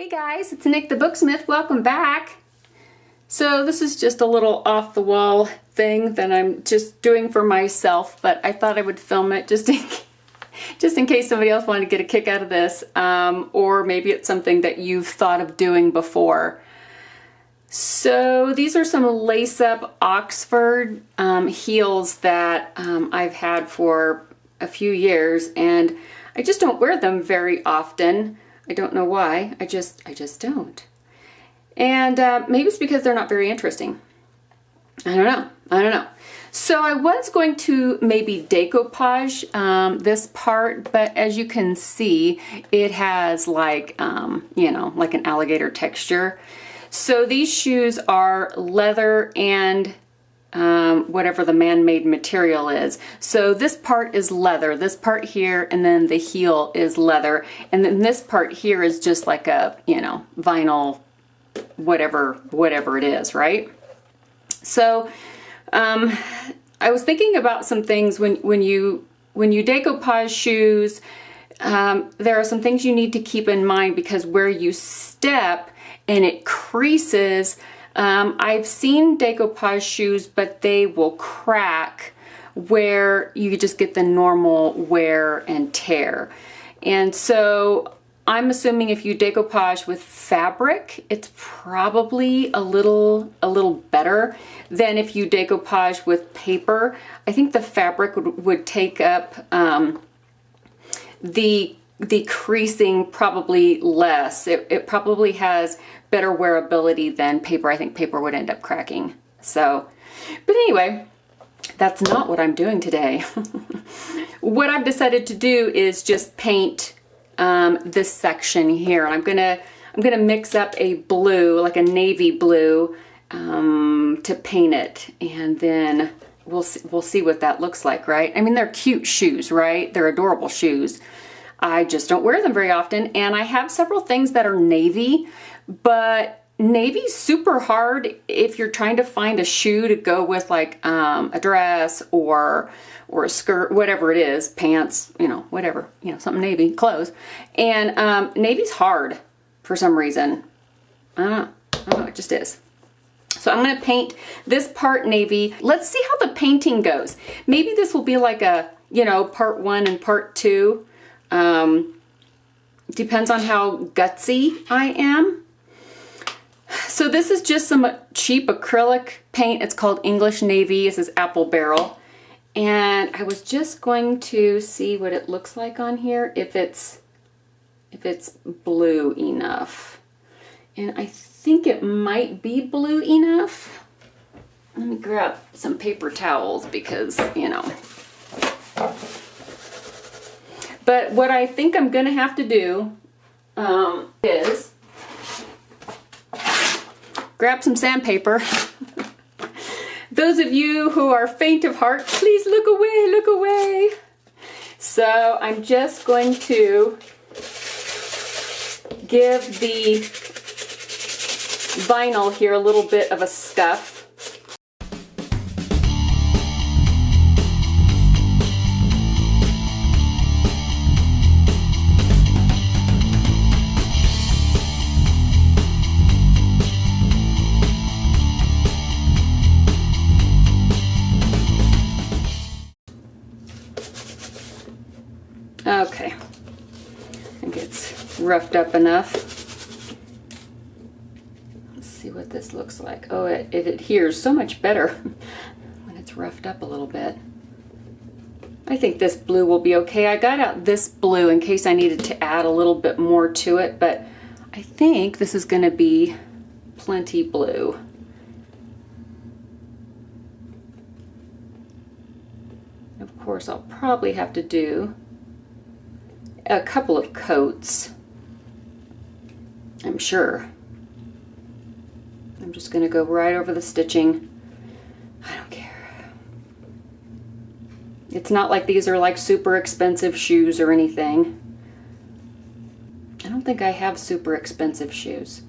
Hey guys, it's Nick the Booksmith. Welcome back. So this is just a little off the wall thing that I'm just doing for myself, but I thought I would film it just in case somebody else wanted to get a kick out of this, or maybe it's something that you've thought of doing before. So these are some lace-up Oxford heels that I've had for a few years, and I just don't wear them very often. I don't know why. I just don't. And maybe it's because they're not very interesting. I don't know. So I was going to maybe decoupage this part, but as you can see, it has like, like an alligator texture. So these shoes are leather and whatever the man-made material is. So this part is leather, this part here, and then the heel is leather. And then this part here is just like a, vinyl, whatever it is, right? So I was thinking about some things when you decoupage shoes. There are some things you need to keep in mind, because where you step and it creases, I've seen decoupage shoes, but they will crack where you just get the normal wear and tear. And so I'm assuming if you decoupage with fabric, it's probably a little better than if you decoupage with paper. I think the fabric would take up the creasing probably less. It probably has better wearability than paper. I think paper would end up cracking. So, but anyway, that's not what I'm doing today. What I've decided to do is just paint this section here. I'm gonna mix up a blue, like a navy blue, to paint it, and then we'll see what that looks like, right? I mean, they're cute shoes, right? They're adorable shoes. I just don't wear them very often, and I have several things that are navy, but navy's super hard if you're trying to find a shoe to go with, like a dress or a skirt, whatever it is, pants, whatever, something navy, clothes. And navy's hard for some reason. I don't know, it just is. So I'm going to paint this part navy. Let's see how the painting goes. Maybe this will be like a, part 1 and part 2. Depends on how gutsy I am. So this is just some cheap acrylic paint. It's called English Navy. This is Apple Barrel. And I was just going to see what it looks like on here, if it's blue enough. And I think it might be blue enough. Let me grab some paper towels because, But what I think I'm going to have to do is grab some sandpaper. Those of you who are faint of heart, please look away, look away. So I'm just going to give the vinyl here a little bit of a scuff. Okay, I think it's roughed up enough. Let's see what this looks like. Oh, it adheres so much better when it's roughed up a little bit. I think this blue will be okay. I got out this blue in case I needed to add a little bit more to it, but I think this is going to be plenty blue. Of course, I'll probably have to do a couple of coats, I'm sure. I'm just going to go right over the stitching. I don't care. It's not like these are like super expensive shoes or anything. I don't think I have super expensive shoes.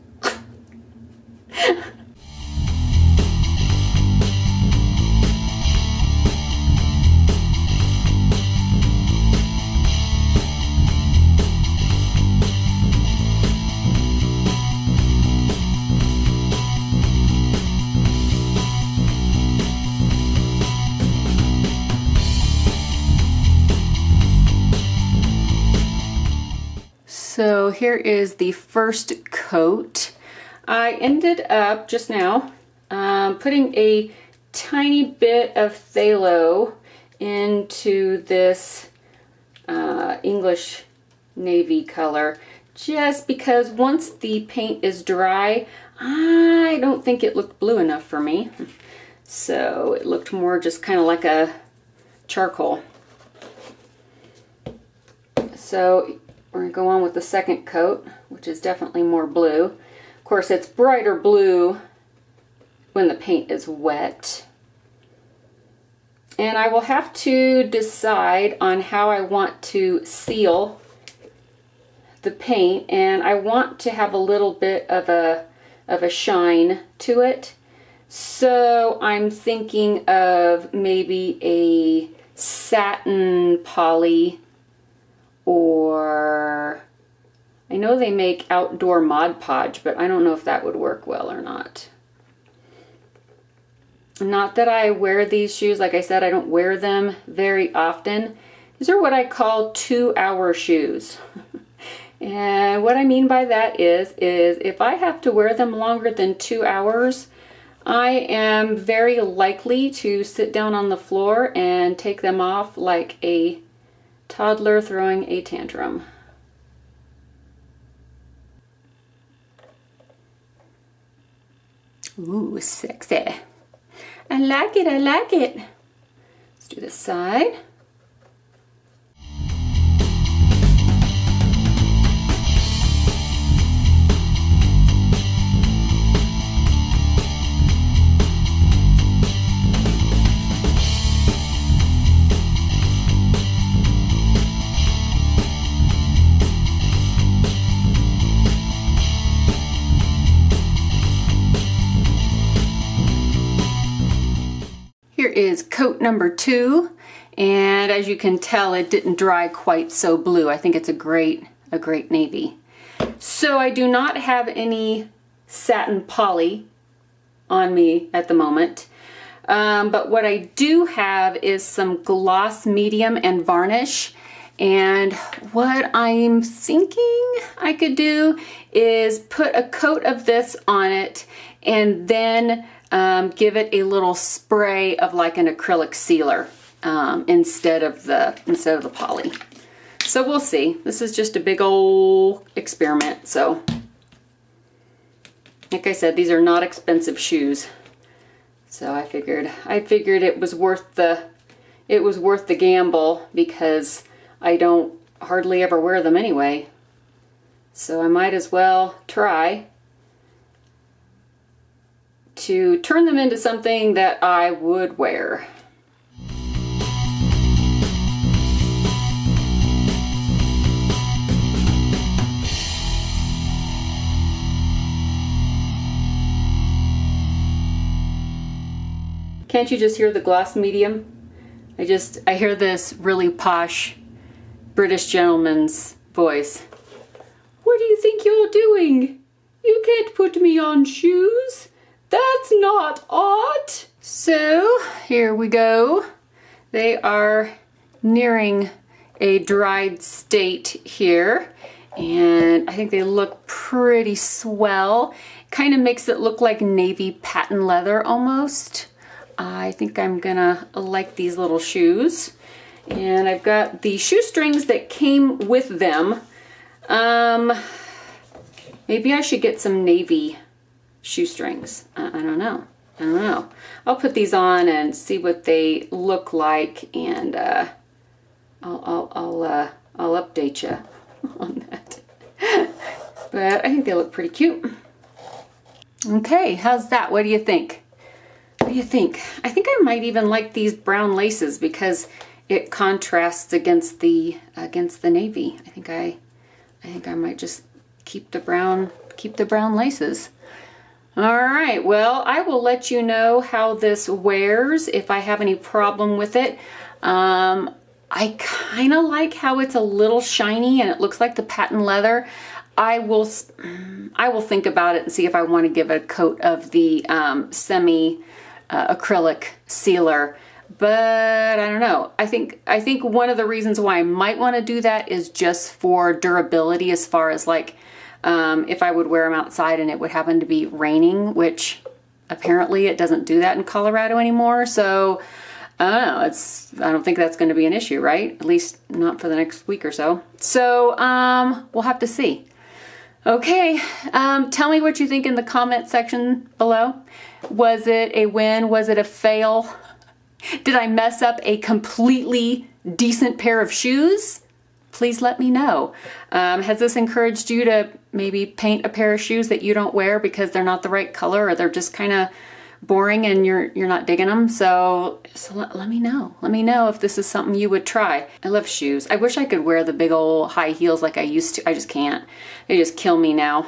So here is the first coat. I ended up just now putting a tiny bit of phthalo into this English navy color, just because once the paint is dry, I don't think it looked blue enough for me. So it looked more just kind of like a charcoal. So we're going to go on with the second coat, which is definitely more blue. Of course, it's brighter blue when the paint is wet. And I will have to decide on how I want to seal the paint, and I want to have a little bit of a shine to it. So I'm thinking of maybe a satin poly, or I know they make outdoor Mod Podge, but I don't know if that would work well or not. Not that I wear these shoes. Like I said, I don't wear them very often. These are what I call 2-hour shoes. And what I mean by that is if I have to wear them longer than 2 hours, I am very likely to sit down on the floor and take them off like a toddler throwing a tantrum. Ooh, sexy. I like it, I like it. Let's do this side. Here is coat number 2, and as you can tell, it didn't dry quite so blue. I think it's a great navy. So I do not have any satin poly on me at the moment, but what I do have is some gloss medium and varnish. And what I'm thinking I could do is put a coat of this on it and then give it a little spray of like an acrylic sealer instead of the poly. So we'll see. This is just a big old experiment. So like I said, these are not expensive shoes. So I figured it was worth the gamble, because I don't hardly ever wear them anyway. So I might as well try to turn them into something that I would wear. Can't you just hear the gloss medium? I hear this really posh British gentleman's voice. What do you think you're doing? You can't put me on shoes. That's not art. So here we go. They are nearing a dried state here, and I think they look pretty swell. Kind of makes it look like navy patent leather almost. I think I'm gonna like these little shoes. And I've got the shoestrings that came with them. Maybe I should get some navy shoestrings. I don't know. I'll put these on and see what they look like, and I'll update you on that. But I think they look pretty cute. Okay, how's that? What do you think? What do you think? I think I might even like these brown laces because it contrasts against the navy. I think I might just keep the brown laces. All right, well, I will let you know how this wears if I have any problem with it. I kind of like how it's a little shiny and it looks like the patent leather. I will think about it and see if I want to give it a coat of the semi acrylic sealer. But I don't know. I think one of the reasons why I might want to do that is just for durability, as far as like if I would wear them outside and it would happen to be raining, which apparently it doesn't do that in Colorado anymore. So I don't know. I don't think that's going to be an issue, right? At least not for the next week or so. So we'll have to see. Okay, tell me what you think in the comment section below. Was it a win? Was it a fail? Did I mess up a completely decent pair of shoes? Please let me know. Has this encouraged you to maybe paint a pair of shoes that you don't wear because they're not the right color, or they're just kind of boring and you're not digging them? So let me know. Let me know if this is something you would try. I love shoes. I wish I could wear the big old high heels like I used to. I just can't. They just kill me now.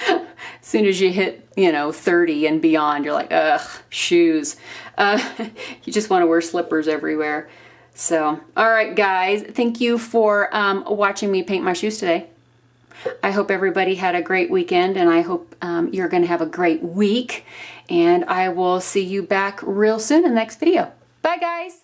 As soon as you hit, 30 and beyond, you're like, ugh, shoes. You just want to wear slippers everywhere. So, all right, guys, thank you for watching me paint my shoes today. I hope everybody had a great weekend, and I hope you're going to have a great week. And I will see you back real soon in the next video. Bye, guys.